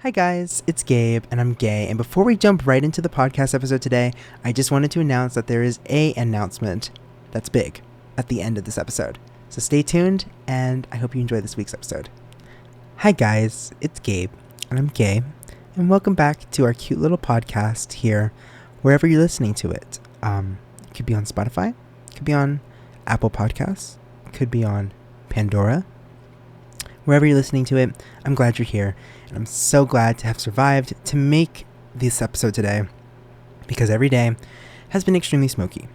Hi guys, it's Gabe and I'm gay, and before we jump right into the podcast episode today, I just wanted to announce that there is a announcement that's big at the end of this episode. So stay tuned and I hope you enjoy this week's episode. Hi guys, it's Gabe and I'm gay, and welcome back to our cute little podcast here, wherever you're listening to it. It could be on Spotify, it could be on Apple Podcasts, it could be on Pandora. Wherever you're listening to it, I'm glad you're here. And I'm so glad to have survived to make this episode today, because every day has been extremely smoky.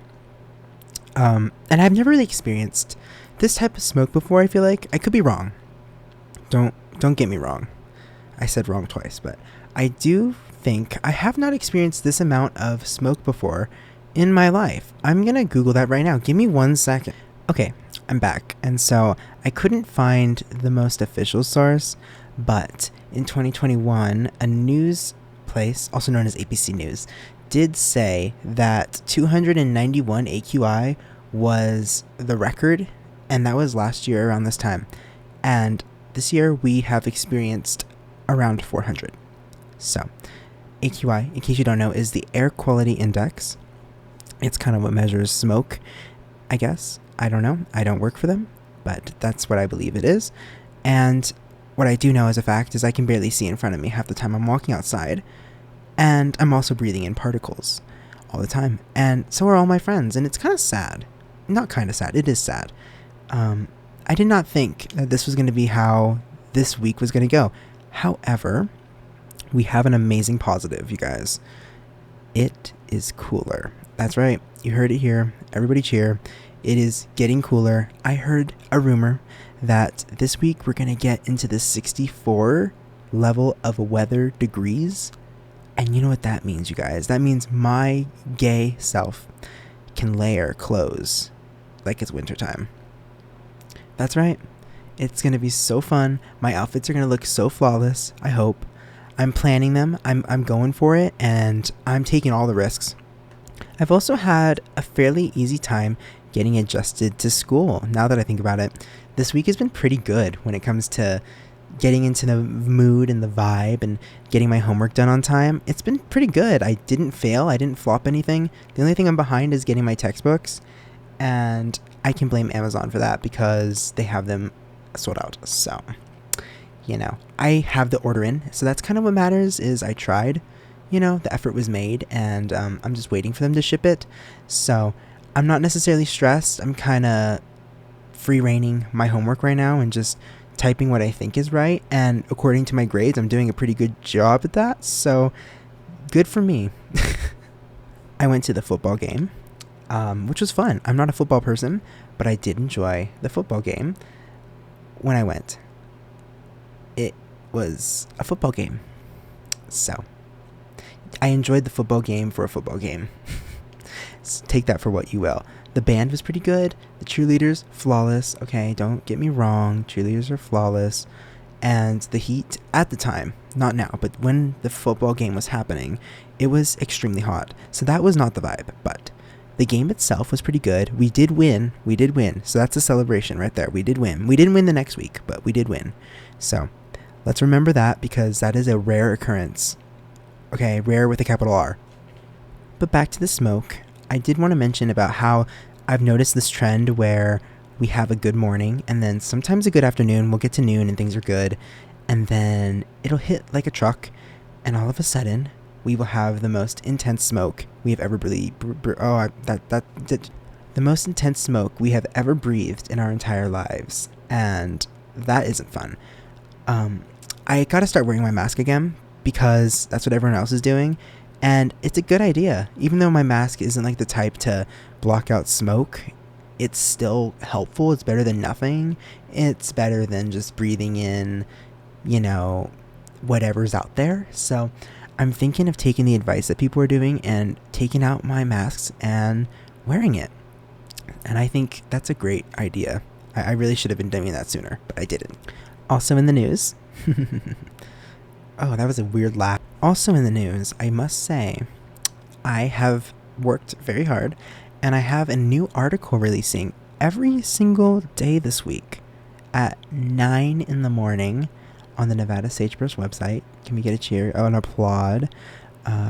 And I've never really experienced this type of smoke before, I feel like. I could be wrong. Don't get me wrong. I said wrong twice, but I do think I have not experienced this amount of smoke before in my life. I'm going to Google that right now. Give me 1 second. Okay, I'm back. And so I couldn't find the most official source, but in 2021, a news place, also known as ABC News, did say that 291 AQI was the record, and that was last year around this time. And this year we have experienced around 400. So, AQI, in case you don't know, is the air quality index. It's kind of what measures smoke, I guess. I don't know. I don't work for them, but that's what I believe it is. And what I do know as a fact is I can barely see in front of me half the time I'm walking outside, and I'm also breathing in particles all the time. And so are all my friends, and it's kind of sad. Not kind of sad. It is sad. I did not think that this was going to be how this week was going to go. However, we have an amazing positive, you guys. It is cooler. That's right. You heard it here. Everybody cheer. It is getting cooler. I heard a rumor that this week we're going to get into the 64 level of weather degrees. And you know what that means, you guys? That means my gay self can layer clothes like it's wintertime. That's right. It's going to be so fun. My outfits are going to look so flawless, I hope. I'm planning them. I'm going for it, and I'm taking all the risks. I've also had a fairly easy time getting adjusted to school, now that I think about it. This week has been pretty good when it comes to getting into the mood and the vibe and getting my homework done on time. It's been pretty good. I didn't fail. I didn't flop anything. The only thing I'm behind is getting my textbooks, and I can blame Amazon for that because they have them sold out. So, I have the order in, so that's kind of what matters. Is I tried, the effort was made, and I'm just waiting for them to ship it. So I'm not necessarily stressed. I'm kind of free-reigning my homework right now and just typing what I think is right. And according to my grades, I'm doing a pretty good job at that. So good for me. I went to the football game, which was fun. I'm not a football person, but I did enjoy the football game when I went. It was a football game. So I enjoyed the football game for a football game. Take that for what you will. The band was pretty good. The cheerleaders, flawless. Okay, don't get me wrong. Cheerleaders are flawless. And the heat at the time, not now, but when the football game was happening, it was extremely hot. So that was not the vibe. But the game itself was pretty good. We did win. So that's a celebration right there. We did win. We didn't win the next week, but we did win. So let's remember that, because that is a rare occurrence. Okay, rare with a capital R. But back to the smoke. I did want to mention about how I've noticed this trend where we have a good morning, and then sometimes a good afternoon. We'll get to noon and things are good, and then it'll hit like a truck, and all of a sudden we will have the most intense smoke we have ever breathed. The most intense smoke we have ever breathed in our entire lives, and that isn't fun. I gotta start wearing my mask again, because that's what everyone else is doing. And it's a good idea. Even though my mask isn't like the type to block out smoke, it's still helpful. It's better than nothing. It's better than just breathing in, whatever's out there. So I'm thinking of taking the advice that people are doing and taking out my masks and wearing it. And I think that's a great idea. I really should have been doing that sooner, but I didn't. Also in the news. Oh, that was a weird laugh. Also in the news, I must say, I have worked very hard, and I have a new article releasing every single day this week at 9 in the morning on the Nevada Sagebrush website. Can we get a cheer? Oh, an applaud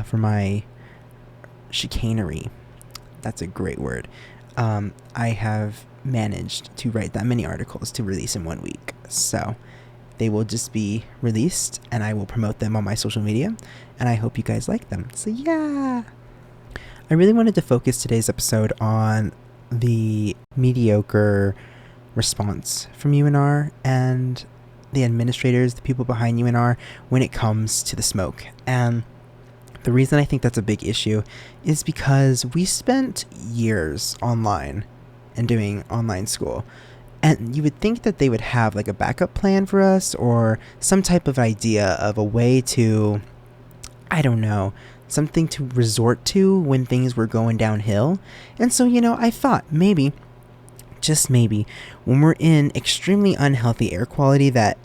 for my chicanery. That's a great word. I have managed to write that many articles to release in 1 week. So they will just be released and I will promote them on my social media. And I hope you guys like them. So yeah. I really wanted to focus today's episode on the mediocre response from UNR and the administrators, the people behind UNR, when it comes to the smoke. And the reason I think that's a big issue is because we spent years online and doing online school. And you would think that they would have like a backup plan for us or some type of idea of a way to, I don't know, something to resort to when things were going downhill. And so, I thought maybe, just maybe, when we're in extremely unhealthy air quality that,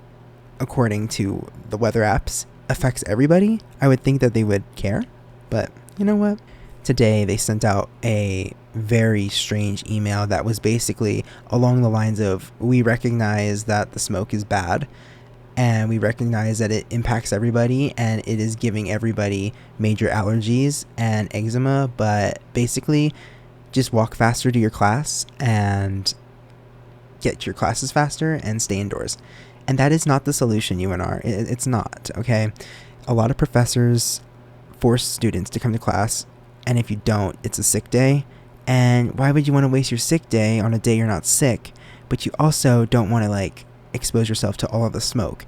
according to the weather apps, affects everybody, I would think that they would care. But you know what? Today they sent out a very strange email that was basically along the lines of, we recognize that the smoke is bad and we recognize that it impacts everybody and it is giving everybody major allergies and eczema, but basically just walk faster to your class and get to your classes faster and stay indoors. And that is not the solution, UNR. It's not, okay? A lot of professors force students to come to class, and if you don't, it's a sick day. And why would you want to waste your sick day on a day you're not sick, but you also don't want to, expose yourself to all of the smoke?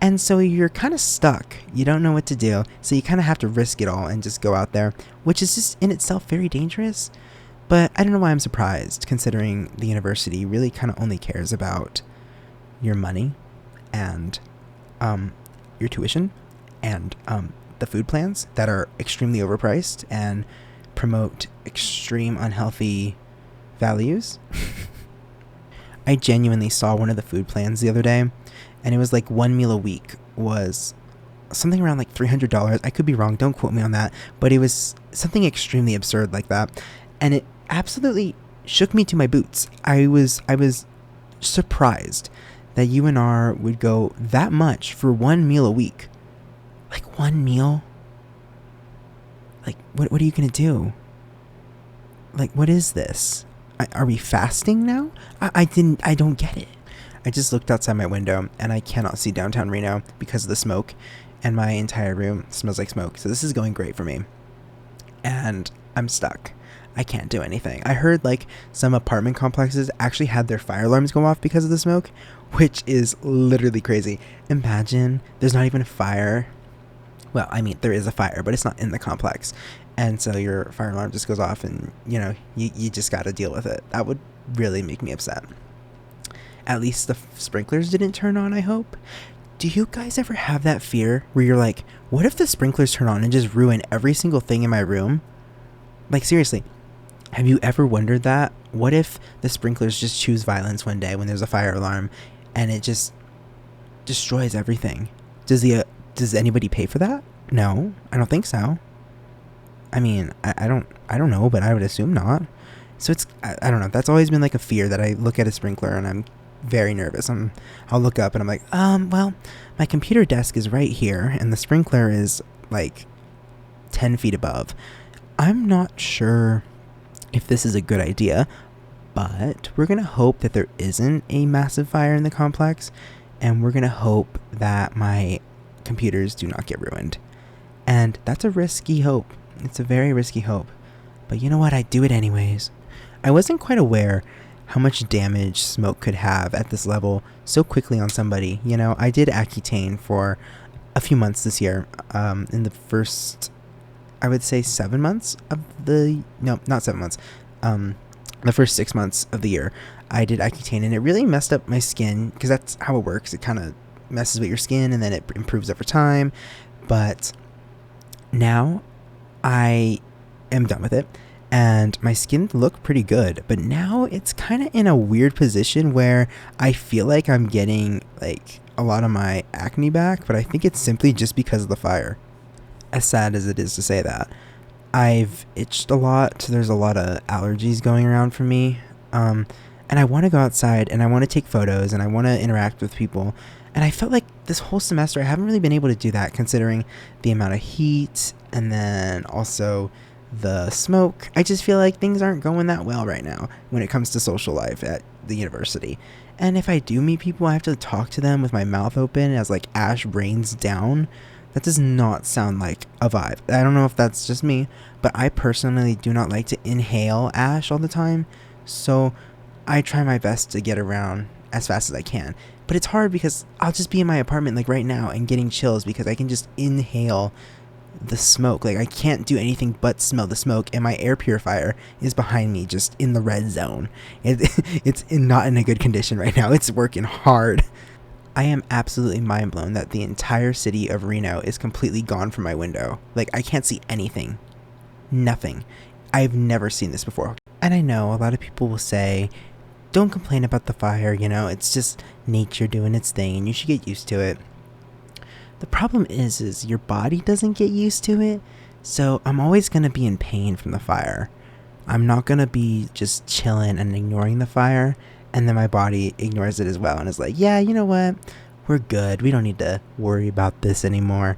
And so you're kind of stuck. You don't know what to do, so you kind of have to risk it all and just go out there, which is just in itself very dangerous. But I don't know why I'm surprised, considering the university really kind of only cares about your money and your tuition and the food plans that are extremely overpriced and promote extreme unhealthy values. I genuinely saw one of the food plans the other day, and it was like one meal a week was something around like $300. I could be wrong, don't quote me on that, but it was something extremely absurd like that, and it absolutely shook me to my boots. I was surprised that UNR would go that much for one meal a week. Like one meal? Like, what are you going to do? Like, what is this? Are we fasting now? I don't get it. I just looked outside my window and I cannot see downtown Reno because of the smoke, and my entire room smells like smoke. So this is going great for me. And I'm stuck. I can't do anything. I heard some apartment complexes actually had their fire alarms go off because of the smoke, which is literally crazy. Imagine there's not even a fire. Well, I mean, there is a fire, but it's not in the complex. And so your fire alarm just goes off and, you just got to deal with it. That would really make me upset. At least the sprinklers didn't turn on, I hope. Do you guys ever have that fear where you're like, what if the sprinklers turn on and just ruin every single thing in my room? Like, seriously, have you ever wondered that? What if the sprinklers just choose violence one day when there's a fire alarm and it just destroys everything? Does anybody pay for that? No, I don't think so. I mean, I don't know, but I would assume not. So I don't know. That's always been a fear that I look at a sprinkler and I'm very nervous. I'll look up and I'm like, well, my computer desk is right here and the sprinkler is 10 feet above. I'm not sure if this is a good idea, but we're going to hope that there isn't a massive fire in the complex, and we're going to hope that my computers do not get ruined. And that's a risky hope. It's a very risky hope. But you know what? I do it anyways. I wasn't quite aware how much damage smoke could have at this level so quickly on somebody. I did Accutane for a few months this year. In the first, I would say 7 months of not 7 months. The first 6 months of the year, I did Accutane, and it really messed up my skin because that's how it works. It kind of messes with your skin, and then it improves over time. But now I am done with it, and my skin looked pretty good. But now it's kind of in a weird position where I feel like I'm getting a lot of my acne back, but I think it's simply just because of the fire. As sad as it is to say that. I've itched a lot. There's a lot of allergies going around for me. And I want to go outside and I want to take photos and I want to interact with people. And I felt like this whole semester I haven't really been able to do that, considering the amount of heat and then also the smoke. I just feel like things aren't going that well right now when it comes to social life at the university. And if I do meet people, I have to talk to them with my mouth open as like ash rains down. That does not sound like a vibe. I don't know if that's just me, but I personally do not like to inhale ash all the time. So I try my best to get around as fast as I can. But it's hard because I'll just be in my apartment like right now and getting chills because I can just inhale the smoke. Like I can't do anything but smell the smoke, and my air purifier is behind me just in the red zone. It's not in a good condition right now. It's working hard. I am absolutely mind blown that the entire city of Reno is completely gone from my window. Like I can't see anything. Nothing. I've never seen this before. And I know a lot of people will say, don't complain about the fire, it's just nature doing its thing and you should get used to it. The problem is your body doesn't get used to it, so I'm always going to be in pain from the fire. I'm not going to be just chilling and ignoring the fire, and then my body ignores it as well and is like, yeah, you know what, we're good, we don't need to worry about this anymore.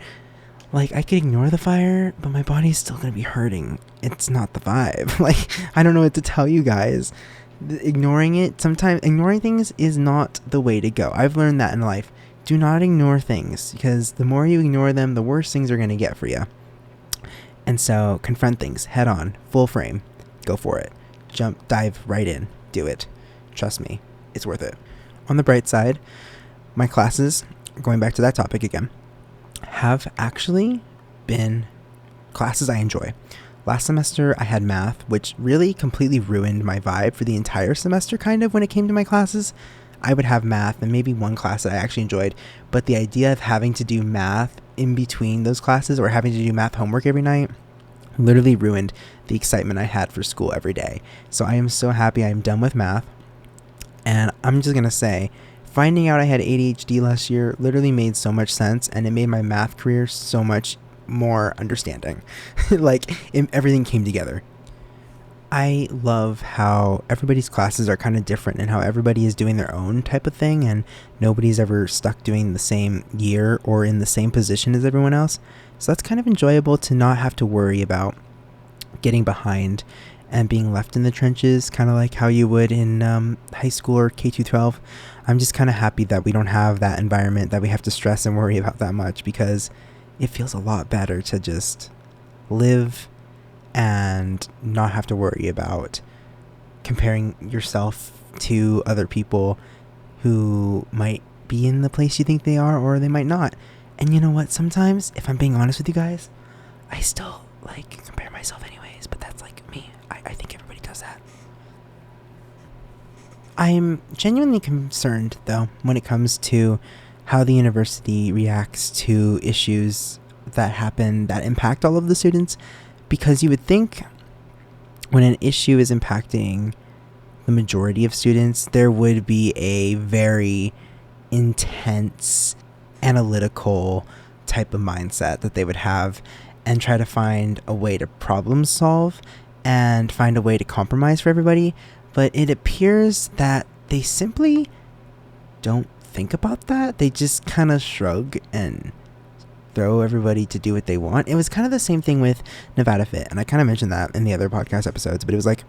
Like, I could ignore the fire, but my body's still going to be hurting. It's not the vibe. Like, I don't know what to tell you guys. Ignoring things is not the way to go. I've learned that in life. Do not ignore things, because the more you ignore them, the worse things are going to get for you. And so confront things head on, full frame. Go for it. Dive right in. Do it. Trust me, it's worth it. On the bright side, my classes, going back to that topic again, have actually been classes I enjoy. Last semester, I had math, which really completely ruined my vibe for the entire semester, kind of, when it came to my classes. I would have math and maybe one class that I actually enjoyed, but the idea of having to do math in between those classes or having to do math homework every night literally ruined the excitement I had for school every day. So I am so happy I'm done with math. And I'm just going to say, finding out I had ADHD last year literally made so much sense, and it made my math career so much more understanding. Everything came together. I love how everybody's classes are kind of different and how everybody is doing their own type of thing, and nobody's ever stuck doing the same year or in the same position as everyone else. So that's kind of enjoyable to not have to worry about getting behind and being left in the trenches, kind of like how you would in high school or K-12. I'm just kind of happy that we don't have that environment that we have to stress and worry about that much, because it feels a lot better to just live and not have to worry about comparing yourself to other people who might be in the place you think they are, or they might not. And you know what? Sometimes, if I'm being honest with you guys, I still compare myself anyways, but that's me. I think everybody does that. I'm genuinely concerned, though, when it comes to how the university reacts to issues that happen that impact all of the students, because you would think when an issue is impacting the majority of students, there would be a very intense, analytical type of mindset that they would have and try to find a way to problem solve and find a way to compromise for everybody. But it appears that they simply don't think about that. They just kind of shrug and throw everybody to do what they want. It was kind of the same thing with Nevada Fit, and I kind of mentioned that in the other podcast episodes, but it was like,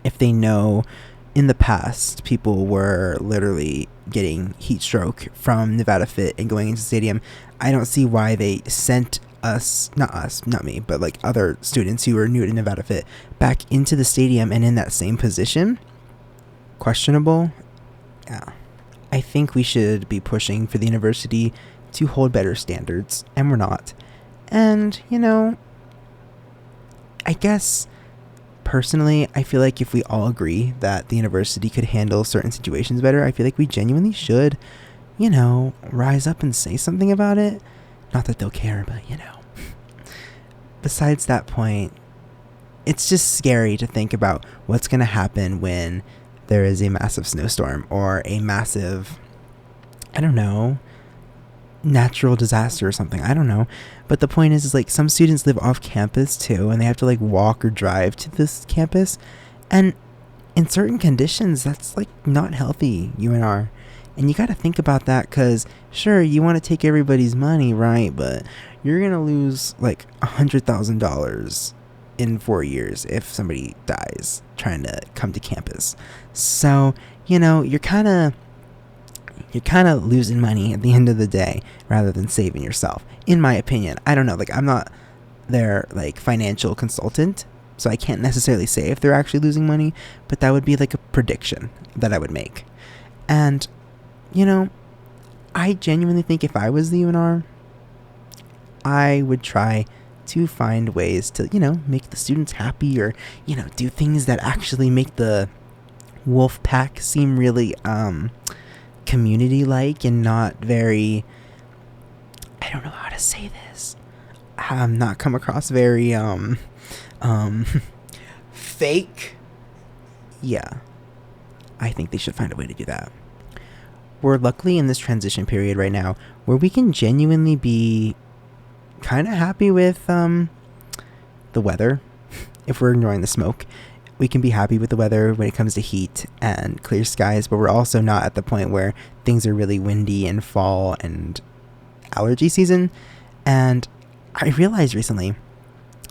if they know in the past people were literally getting heat stroke from Nevada Fit and going into the stadium, I don't see why they sent not me, but other students who were new to Nevada Fit back into the stadium and in that same position. Questionable. Yeah. I think we should be pushing for the university to hold better standards, and we're not. And, I guess personally, I feel like if we all agree that the university could handle certain situations better, I feel like we genuinely should, rise up and say something about it. Not that they'll care, but, Besides that point, it's just scary to think about what's going to happen when there is a massive snowstorm or a massive, natural disaster or something. I don't know. But the point is some students live off campus too, and they have to walk or drive to this campus. And in certain conditions, that's not healthy, UNR. And you got to think about that, because sure, you want to take everybody's money, right? But you're going to lose like $100,000 in 4 years if somebody dies trying to come to campus. So, you're kind of losing money at the end of the day rather than saving yourself, in my opinion. I don't know, like, I'm not their like financial consultant, so I can't necessarily say if they're actually losing money, but that would be like a prediction that I would make. And I genuinely think if I was the UNR, I would try to find ways to make the students happy, or do things that actually make the wolf pack seem really community like, and not very, I don't know how to say this, not come across very fake. Yeah, I think they should find a way to do that. We're luckily in this transition period right now where we can genuinely be kind of happy with the weather. If we're ignoring the smoke, we can be happy with the weather when it comes to heat and clear skies, but we're also not at the point where things are really windy in fall and allergy season. And I realized recently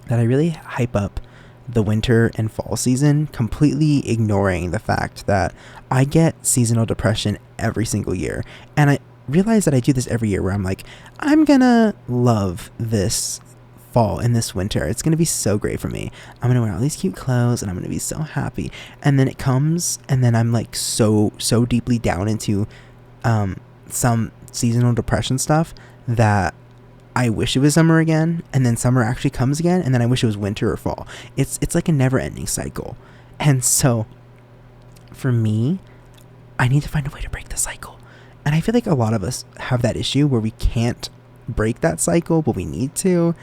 that I really hype up the winter and fall season, completely ignoring the fact that I get seasonal depression every single year. And I realize that I do this every year, where I'm like, I'm gonna love this fall and this winter. It's gonna be so great for me. I'm gonna wear all these cute clothes and I'm gonna be so happy. And then it comes, and then I'm like so deeply down into some seasonal depression stuff that I wish it was summer again, and then summer actually comes again, and then I wish it was winter or fall. It's like a never-ending cycle. And so for me, I need to find a way to break the cycle. And I feel like a lot of us have that issue where we can't break that cycle, but we need to,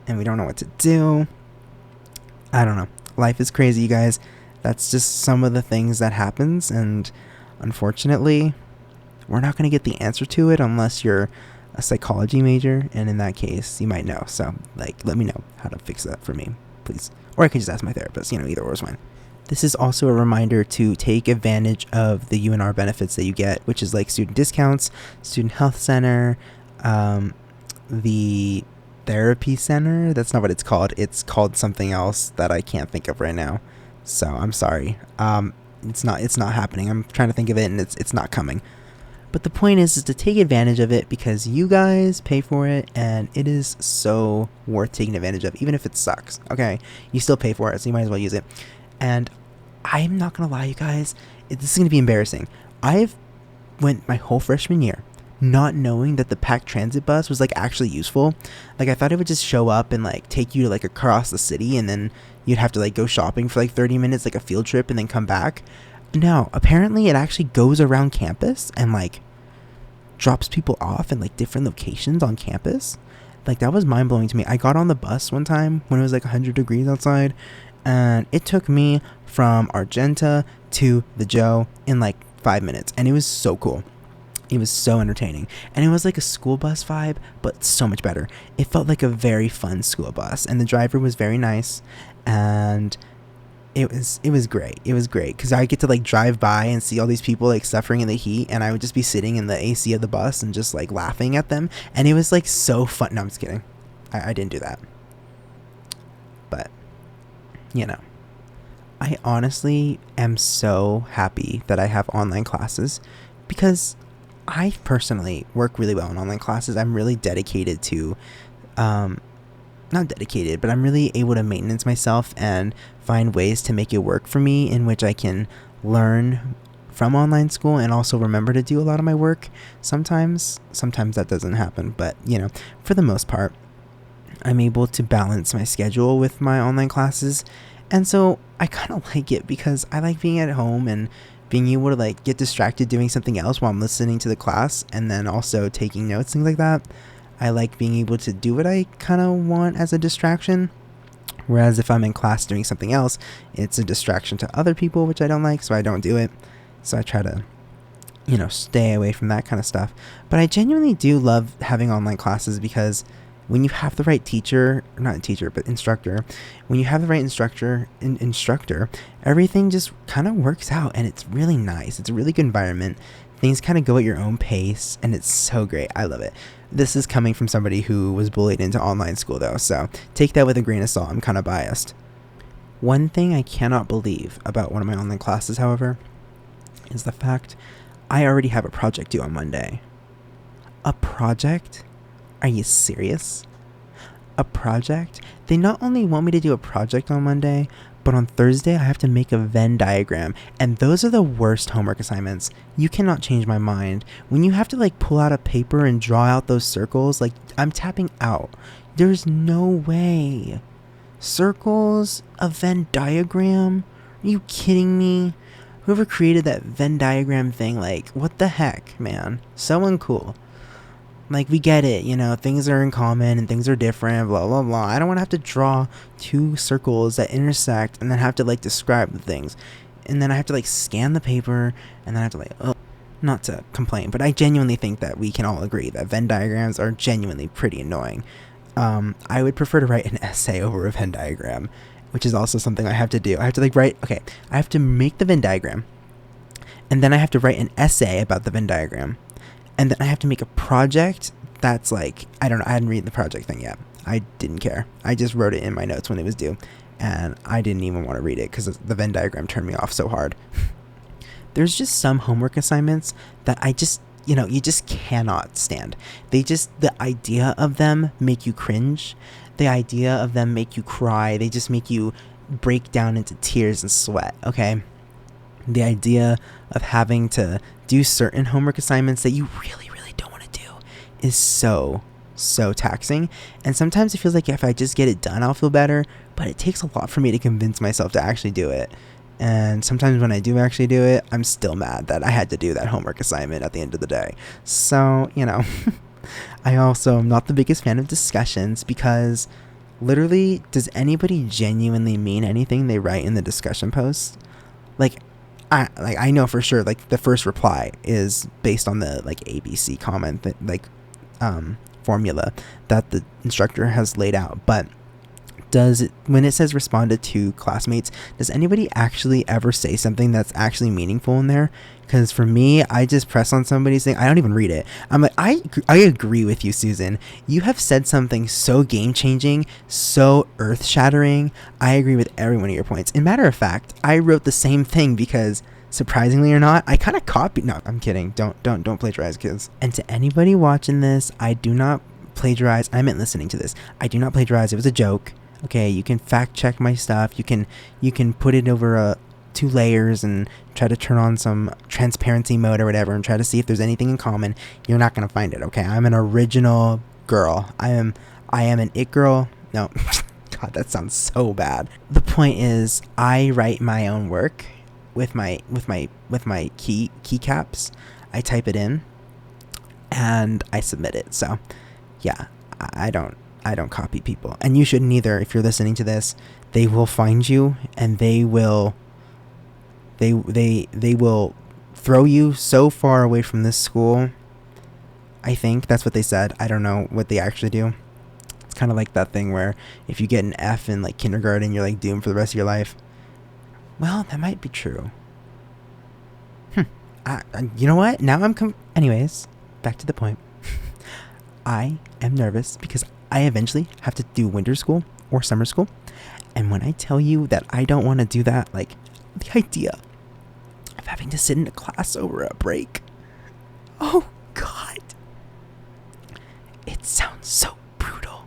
and we don't know what to do. I don't know. Life is crazy, you guys. That's just some of the things that happens, and unfortunately, we're not going to get the answer to it unless you're a psychology major, and in that case, you might know. So, let me know how to fix that for me, please. Or I can just ask my therapist. Either or is fine. This is also a reminder to take advantage of the UNR benefits that you get, which is like student discounts, student health center, the therapy center. That's not what it's called. It's called something else that I can't think of right now. So I'm sorry. It's not happening. I'm trying to think of it, and it's not coming. But the point is to take advantage of it, because you guys pay for it, and it is so worth taking advantage of, even if it sucks. Okay, you still pay for it, so you might as well use it. And I'm not gonna lie, you guys, this is gonna be embarrassing. I've went my whole freshman year not knowing that the packed transit bus was actually useful. I thought it would just show up and take you to across the city, and then you'd have to go shopping for 30 minutes, a field trip, and then come back. No, apparently it actually goes around campus and drops people off in different locations on campus. That was mind-blowing to me. I got on the bus one time when it was 100 degrees outside, and it took me from Argenta to the Joe in 5 minutes, and it was so cool. It was so entertaining, and it was a school bus vibe, but so much better. It felt like a very fun school bus, and the driver was very nice, and it was great. It was great because I get to drive by and see all these people suffering in the heat, and I would just be sitting in the AC of the bus and just laughing at them, and it was so fun. No, I'm just kidding. I didn't do that. But I honestly am so happy that I have online classes, because I personally work really well in online classes. I'm really dedicated to not dedicated, but I'm really able to maintenance myself and find ways to make it work for me, in which I can learn from online school and also remember to do a lot of my work. Sometimes that doesn't happen, but for the most part, I'm able to balance my schedule with my online classes. And so I kind of like it, because I like being at home and being able to get distracted doing something else while I'm listening to the class, and then also taking notes, things like that. I like being able to do what I kind of want as a distraction. Whereas if I'm in class doing something else, it's a distraction to other people, which I don't like, so I don't do it. So I try to, stay away from that kind of stuff. But I genuinely do love having online classes, because when you have the right instructor, when you have the right instructor, everything just kind of works out, and it's really nice. It's a really good environment. things kind of go at your own pace, and it's so great. I love it. This is coming from somebody who was bullied into online school, though, so take that with a grain of salt. I'm kind of biased. One thing I cannot believe about one of my online classes, however, is the fact I already have a project due on Monday. A project? Are you serious? A project? They not only want me to do a project on Monday, but on Thursday I have to make a Venn diagram, and those are the worst homework assignments. You cannot change my mind. When you have to pull out a paper and draw out those circles, I'm tapping out. There's no way. Circles? A Venn diagram? Are you kidding me? Whoever created that Venn diagram thing, what the heck, man? So uncool. We get it, things are in common and things are different, blah, blah, blah. I don't want to have to draw two circles that intersect and then have to, describe the things. And then I have to, scan the paper, and then I have to, not to complain, but I genuinely think that we can all agree that Venn diagrams are genuinely pretty annoying. I would prefer to write an essay over a Venn diagram, which is also something I have to do. I have to, I have to make the Venn diagram, and then I have to write an essay about the Venn diagram. And then I have to make a project that's I don't know, I hadn't read the project thing yet. I didn't care. I just wrote it in my notes when it was due. And I didn't even want to read it because the Venn diagram turned me off so hard. There's just some homework assignments that I just, you just cannot stand. The idea of them make you cringe. The idea of them make you cry. They just make you break down into tears and sweat, okay? The idea of having to do certain homework assignments that you really, really don't want to do is so taxing. And sometimes it feels like if I just get it done, I'll feel better. But it takes a lot for me to convince myself to actually do it. And sometimes when I do actually do it, I'm still mad that I had to do that homework assignment at the end of the day. So, I also am not the biggest fan of discussions because literally, does anybody genuinely mean anything they write in the discussion posts? I know for sure, the first reply is based on the, ABC comment, that, formula that the instructor has laid out. But when it says responded to classmates, does anybody actually ever say something that's actually meaningful in there? Because for me, I just press on somebody's thing. I don't even read it. I'm like, I agree with you, Susan. You have said something so game-changing, so earth-shattering. I agree with every one of your points. And matter of fact, I wrote the same thing because, surprisingly or not, I kind of copied. No, I'm kidding. Don't plagiarize, kids. And to anybody watching this, I do not plagiarize. I meant listening to this. I do not plagiarize. It was a joke. Okay, you can fact check my stuff. You can put it over 2 layers and try to turn on some transparency mode or whatever and try to see if there's anything in common. You're not gonna find it. Okay, I'm an original girl. I am an it girl. No, God, that sounds so bad. The point is, I write my own work with my keycaps. I type it in and I submit it. So, yeah, I don't copy people, and you shouldn't either. If you're listening to this, they will find you and they will throw you so far away from this school. I think that's what they said. I don't know what they actually do. It's kind of like that thing where if you get an F in kindergarten, you're doomed for the rest of your life. Well, that might be true. You know what? Now anyways, back to the point. I am nervous because I eventually have to do winter school or summer school. And when I tell you that I don't want to do that, the idea of having to sit in a class over a break. Oh, God. It sounds so brutal.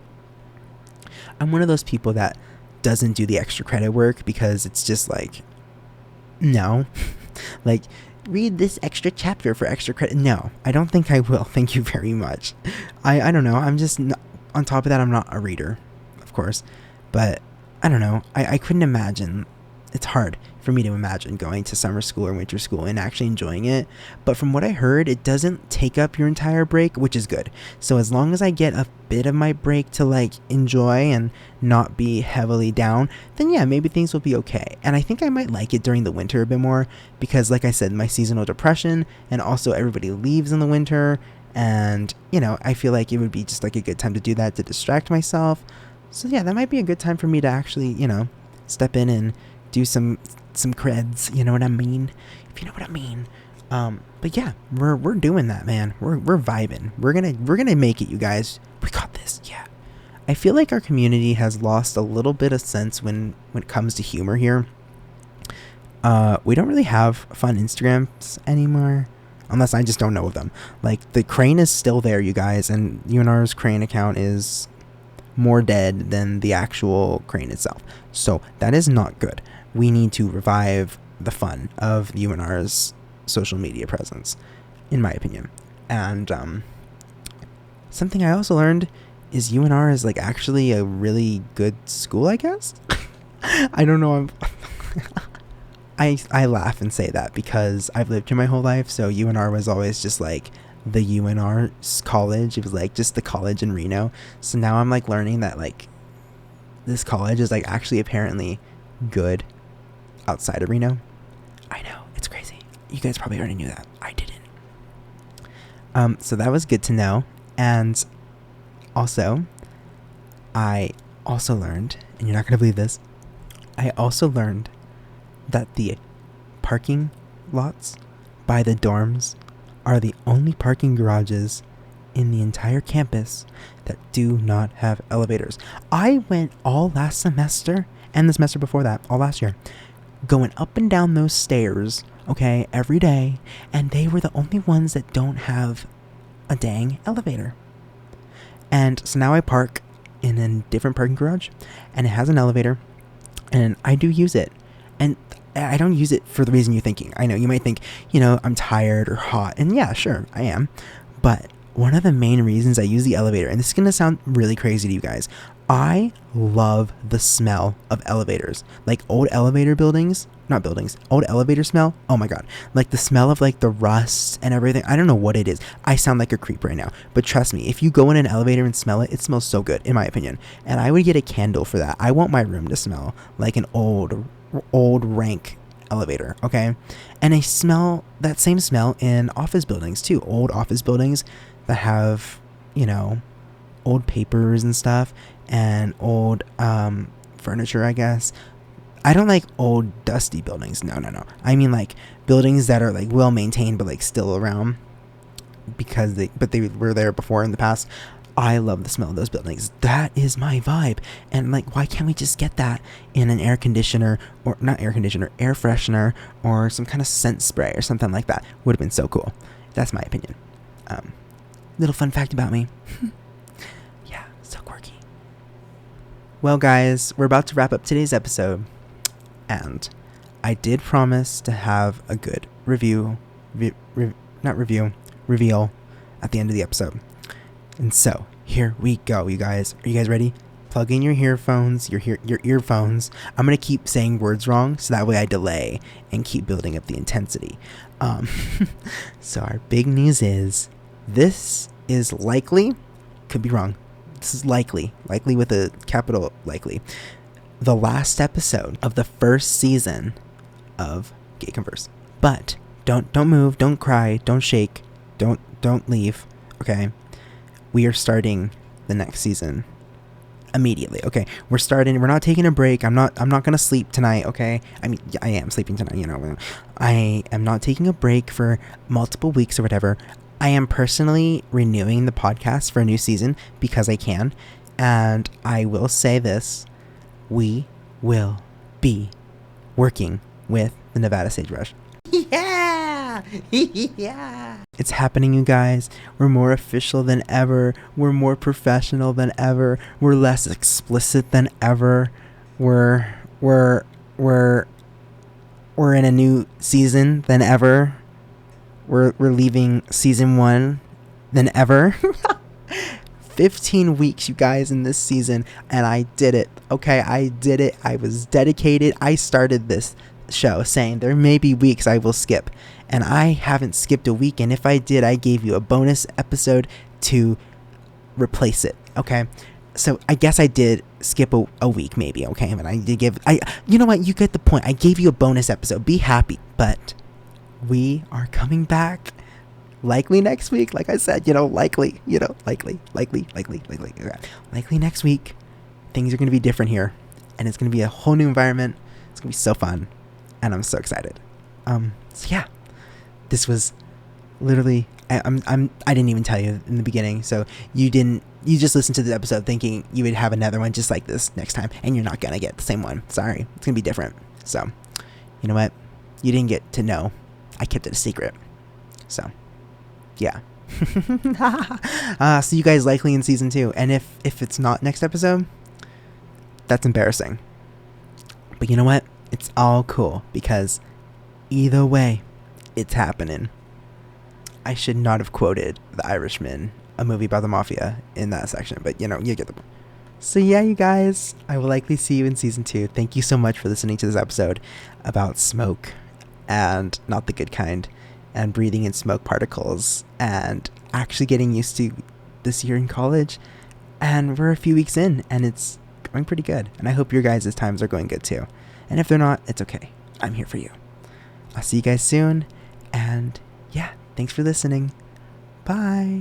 I'm one of those people that doesn't do the extra credit work because it's just no. Read this extra chapter for extra credit. No, I don't think I will. Thank you very much. I don't know. I'm just not, on top of that, I'm not a reader, of course. But I don't know. I couldn't imagine. It's hard for me to imagine going to summer school or winter school and actually enjoying it. But from what I heard, it doesn't take up your entire break, which is good. So as long as I get a bit of my break to enjoy and not be heavily down, then yeah, maybe things will be okay. And I think I might like it during the winter a bit more because, like I said, my seasonal depression, and also everybody leaves in the winter. And, I feel like it would be just a good time to do that, to distract myself. So yeah, that might be a good time for me to actually, step in and do some creds, you know what I mean? If you know what I mean. But yeah, we're doing that, man. We're vibing. We're gonna make it, you guys. We got this. Yeah. I feel like our community has lost a little bit of sense when it comes to humor here. We don't really have fun Instagrams anymore, unless I just don't know of them. Like, the Crane is still there, you guys, and UNR's Crane account is more dead than the actual Crane itself. So that is not good. We need to revive the fun of UNR's social media presence, in my opinion. And something I also learned is UNR is like actually a really good school, I guess. I don't know. I laugh and say that because I've lived here my whole life, so UNR was always just like the UNR college. It was like just the college in Reno. So now I'm like learning that like this college is like actually apparently good outside of Reno. I know, it's crazy. You guys probably already knew that. I didn't. So that was good to know. And also, I also learned, and you're not going to believe this, I also learned that the parking lots by the dorms are the only parking garages in the entire campus that do not have elevators. I went all last semester, and the semester before that, all last year, going up and down those stairs, okay, every day, and they were the only ones that don't have a dang elevator. And so now I park in a different parking garage, and it has an elevator, and I do use it. And I don't use it for the reason you're thinking. I know you might think, I'm tired or hot, and yeah, sure, I am. But one of the main reasons I use the elevator, and this is going to sound really crazy to you guys, I love the smell of elevators. Like old elevator old elevator smell. Oh my God. Like the smell of like the rust and everything. I don't know what it is. I sound like a creep right now. But trust me, if you go in an elevator and smell it, it smells so good, in my opinion. And I would get a candle for that. I want my room to smell like an old rank elevator, okay? And I smell that same smell in office buildings too. Old office buildings that have, old papers and stuff, and old furniture, I guess. I don't like old dusty buildings. No. I mean like buildings that are like well maintained but like still around because they were there before in the past. I love the smell of those buildings. That is my vibe. And like, why can't we just get that in an air conditioner, or not air conditioner, air freshener, or some kind of scent spray or something like that? Would have been so cool. That's my opinion. Little fun fact about me. Yeah, so quirky. Well, guys, we're about to wrap up today's episode, and I did promise to have a good reveal at the end of the episode. And so, here we go, you guys. Are you guys ready? Plug in your earphones, your earphones. I'm going to keep saying words wrong, so that way I delay and keep building up the intensity. So our big news is, this is likely, could be wrong, this is likely with a capital likely, the last episode of the first season of Gay Converse. But don't move, don't cry, don't shake, don't leave, okay? We are starting the next season immediately, okay? We're not taking a break. I'm not gonna sleep tonight, okay? I mean, I am sleeping tonight, I am not taking a break for multiple weeks or whatever. I am personally renewing the podcast for a new season because I can, and I will say this, we will be working with the Nevada Sagebrush. Yeah! Yeah! It's happening, you guys. We're more official than ever. We're more professional than ever. We're less explicit than ever. We're in a new season than ever. We're leaving season 1 than ever. 15 weeks, you guys, in this season, and I did it. Okay, I did it. I was dedicated. I started this show saying there may be weeks I will skip, and I haven't skipped a week, and if I did, I gave you a bonus episode to replace it, okay? So I guess I did skip a week maybe, okay? But I did you know what, you get the point. I gave you a bonus episode. Be happy. But we are coming back likely next week, like I said, likely next week. Things are going to be different here, and it's going to be a whole new environment. It's going to be so fun, and I'm so excited. So yeah, This was literally, I didn't even tell you in the beginning, so you just listened to the episode thinking you would have another one just like this next time, and you're not gonna get the same one. Sorry, it's gonna be different. So, you know what? You didn't get to know. I kept it a secret. So, yeah. See you guys likely in season 2, and if it's not next episode, that's embarrassing. But you know what? It's all cool, because either way, it's happening. I should not have quoted The Irishman, a movie about the mafia, in that section, but you get the point. So yeah, you guys, I will likely see you in season 2. Thank you so much for listening to this episode about smoke, and not the good kind, and breathing in smoke particles, and actually getting used to this year in college. And we're a few weeks in, and it's going pretty good. And I hope your guys' times are going good too. And if they're not, it's okay. I'm here for you. I'll see you guys soon. And yeah, thanks for listening. Bye.